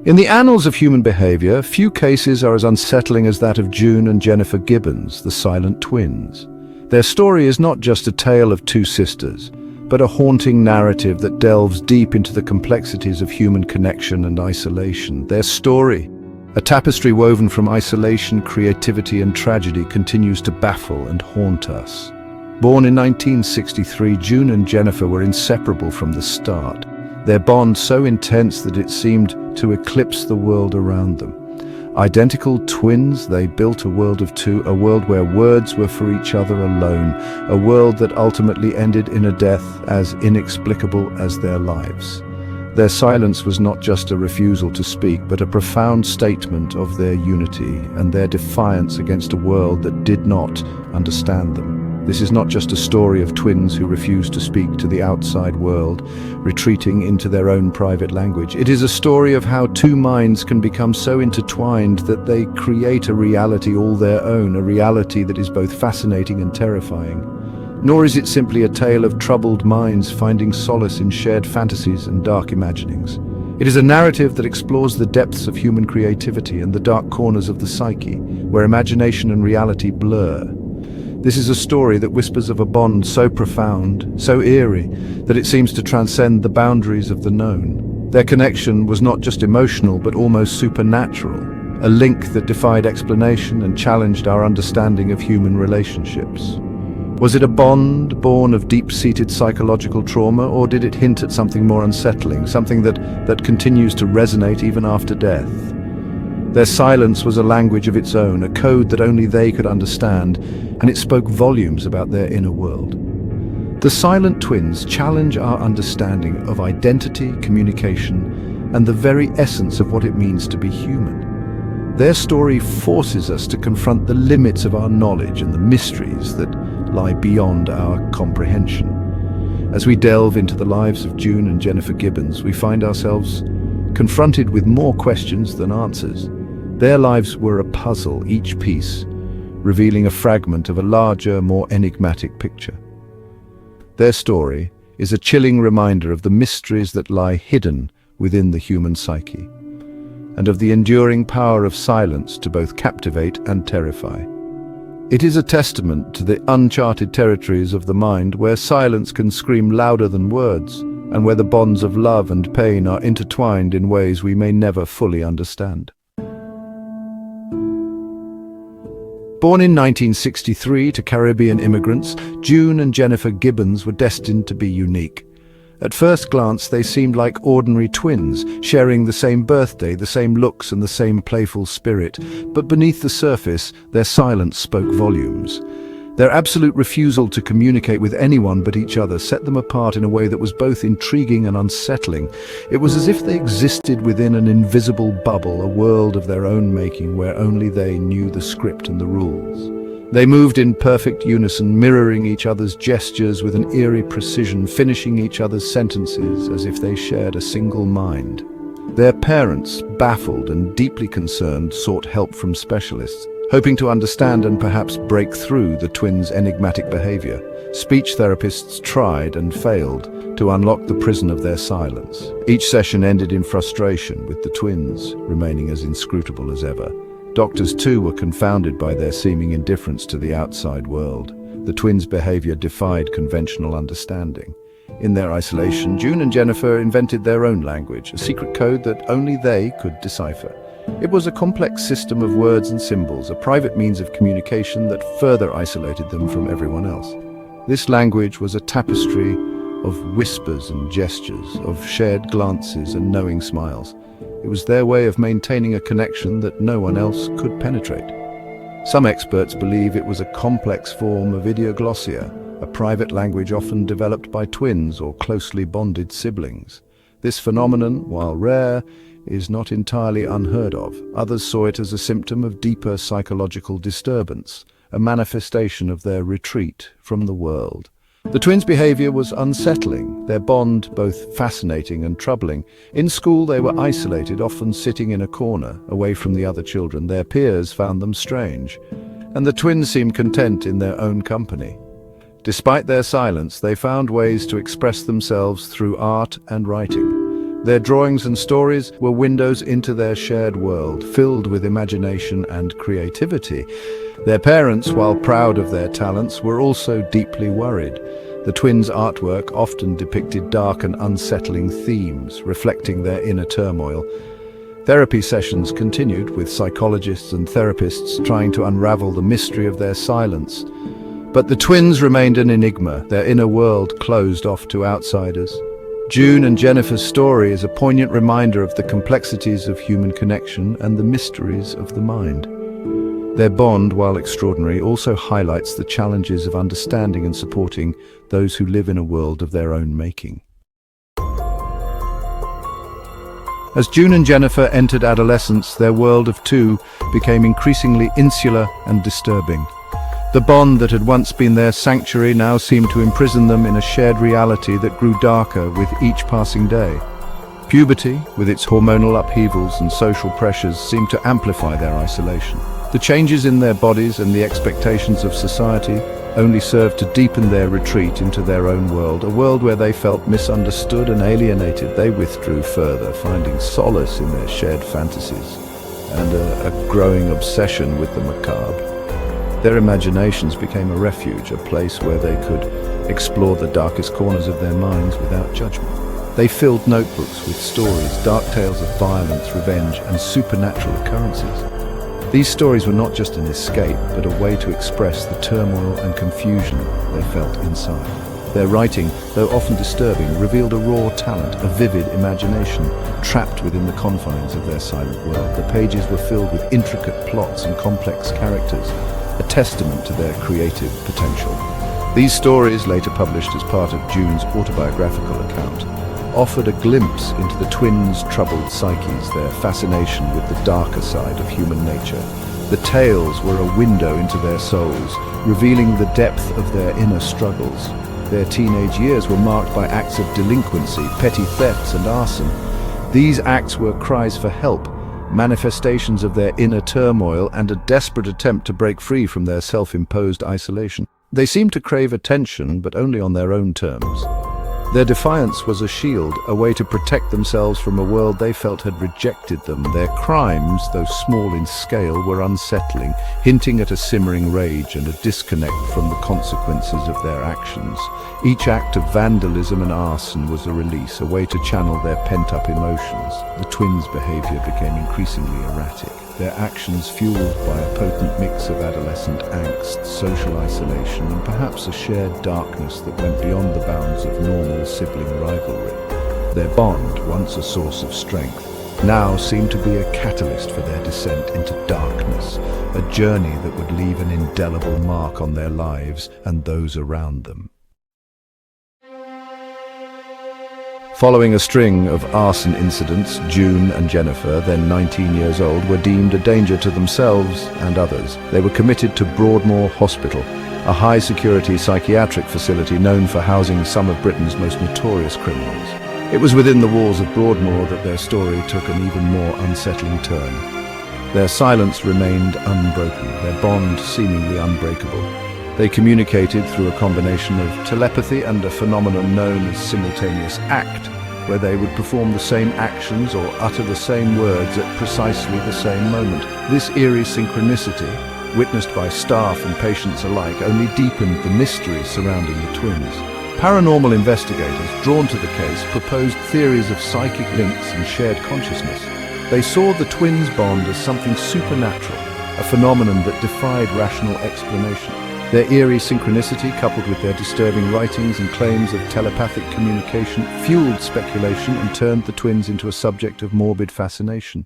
In the annals of human behavior, few cases are as unsettling as that of June and Jennifer Gibbons, the silent twins. Their story is not just a tale of two sisters, but a haunting narrative that delves deep into the complexities of human connection and isolation. Their story, a tapestry woven from isolation, creativity, and tragedy, continues to baffle and haunt us. Born in 1963, June and Jennifer were inseparable from the start. Their bond so intense that it seemed to eclipse the world around them. Identical twins, they built a world of two, a world where words were for each other alone, a world that ultimately ended in a death as inexplicable as their lives. Their silence was not just a refusal to speak, but a profound statement of their unity and their defiance against a world that did not understand them. This is not just a story of twins who refuse to speak to the outside world, retreating into their own private language. It is a story of how two minds can become so intertwined that they create a reality all their own, a reality that is both fascinating and terrifying. Nor is it simply a tale of troubled minds finding solace in shared fantasies and dark imaginings. It is a narrative that explores the depths of human creativity and the dark corners of the psyche, where imagination and reality blur. This is a story that whispers of a bond so profound, so eerie, that it seems to transcend the boundaries of the known. Their connection was not just emotional, but almost supernatural, a link that defied explanation and challenged our understanding of human relationships. Was it a bond born of deep-seated psychological trauma, or did it hint at something more unsettling, something that continues to resonate even after death? Their silence was a language of its own, a code that only they could understand, and it spoke volumes about their inner world. The silent twins challenge our understanding of identity, communication, and the very essence of what it means to be human. Their story forces us to confront the limits of our knowledge and the mysteries that lie beyond our comprehension. As we delve into the lives of June and Jennifer Gibbons, we find ourselves confronted with more questions than answers. Their lives were a puzzle, each piece revealing a fragment of a larger, more enigmatic picture. Their story is a chilling reminder of the mysteries that lie hidden within the human psyche, and of the enduring power of silence to both captivate and terrify. It is a testament to the uncharted territories of the mind, where silence can scream louder than words, and where the bonds of love and pain are intertwined in ways we may never fully understand. Born in 1963 to Caribbean immigrants, June and Jennifer Gibbons were destined to be unique. At first glance, they seemed like ordinary twins, sharing the same birthday, the same looks, and the same playful spirit. But beneath the surface, their silence spoke volumes. Their absolute refusal to communicate with anyone but each other set them apart in a way that was both intriguing and unsettling. It was as if they existed within an invisible bubble, a world of their own making where only they knew the script and the rules. They moved in perfect unison, mirroring each other's gestures with an eerie precision, finishing each other's sentences as if they shared a single mind. Their parents, baffled and deeply concerned, sought help from specialists, hoping to understand and perhaps break through the twins' enigmatic behavior. Speech therapists tried and failed to unlock the prison of their silence. Each session ended in frustration, with the twins remaining as inscrutable as ever. Doctors too were confounded by their seeming indifference to the outside world. The twins' behavior defied conventional understanding. In their isolation, June and Jennifer invented their own language, a secret code that only they could decipher. It was a complex system of words and symbols, a private means of communication that further isolated them from everyone else. This language was a tapestry of whispers and gestures, of shared glances and knowing smiles. It was their way of maintaining a connection that no one else could penetrate. Some experts believe it was a complex form of ideoglossia, a private language often developed by twins or closely bonded siblings. This phenomenon, while rare, is not entirely unheard of. Others saw it as a symptom of deeper psychological disturbance, a manifestation of their retreat from the world. The twins' behavior was unsettling, their bond both fascinating and troubling. In school they were isolated, often sitting in a corner, away from the other children. Their peers found them strange, and the twins seemed content in their own company. Despite their silence, they found ways to express themselves through art and writing. Their drawings and stories were windows into their shared world, filled with imagination and creativity. Their parents, while proud of their talents, were also deeply worried. The twins' artwork often depicted dark and unsettling themes, reflecting their inner turmoil. Therapy sessions continued, with psychologists and therapists trying to unravel the mystery of their silence. But the twins remained an enigma, their inner world closed off to outsiders. June and Jennifer's story is a poignant reminder of the complexities of human connection and the mysteries of the mind. Their bond, while extraordinary, also highlights the challenges of understanding and supporting those who live in a world of their own making. As June and Jennifer entered adolescence, their world of two became increasingly insular and disturbing. The bond that had once been their sanctuary now seemed to imprison them in a shared reality that grew darker with each passing day. Puberty, with its hormonal upheavals and social pressures, seemed to amplify their isolation. The changes in their bodies and the expectations of society only served to deepen their retreat into their own world, a world where they felt misunderstood and alienated. They withdrew further, finding solace in their shared fantasies and a growing obsession with the macabre. Their imaginations became a refuge, a place where they could explore the darkest corners of their minds without judgment. They filled notebooks with stories, dark tales of violence, revenge, and supernatural occurrences. These stories were not just an escape, but a way to express the turmoil and confusion they felt inside. Their writing, though often disturbing, revealed a raw talent, a vivid imagination, trapped within the confines of their silent world. The pages were filled with intricate plots and complex characters, a testament to their creative potential. These stories, later published as part of June's autobiographical account, offered a glimpse into the twins' troubled psyches, their fascination with the darker side of human nature. The tales were a window into their souls, revealing the depth of their inner struggles. Their teenage years were marked by acts of delinquency, petty thefts, and arson. These acts were cries for help, manifestations of their inner turmoil, and a desperate attempt to break free from their self-imposed isolation. They seemed to crave attention, but only on their own terms. Their defiance was a shield, a way to protect themselves from a world they felt had rejected them. Their crimes, though small in scale, were unsettling, hinting at a simmering rage and a disconnect from the consequences of their actions. Each act of vandalism and arson was a release, a way to channel their pent-up emotions. The twins' behavior became increasingly erratic, their actions fueled by a potent mix of adolescent angst, social isolation, and perhaps a shared darkness that went beyond the bounds of normal sibling rivalry. Their bond, once a source of strength, now seemed to be a catalyst for their descent into darkness, a journey that would leave an indelible mark on their lives and those around them. Following a string of arson incidents, June and Jennifer, then 19 years old, were deemed a danger to themselves and others. They were committed to Broadmoor Hospital, a high-security psychiatric facility known for housing some of Britain's most notorious criminals. It was within the walls of Broadmoor that their story took an even more unsettling turn. Their silence remained unbroken, their bond seemingly unbreakable. They communicated through a combination of telepathy and a phenomenon known as simultaneous act, where they would perform the same actions or utter the same words at precisely the same moment. This eerie synchronicity, witnessed by staff and patients alike, only deepened the mystery surrounding the twins. Paranormal investigators, drawn to the case, proposed theories of psychic links and shared consciousness. They saw the twins' bond as something supernatural, a phenomenon that defied rational explanation. Their eerie synchronicity, coupled with their disturbing writings and claims of telepathic communication, fueled speculation and turned the twins into a subject of morbid fascination.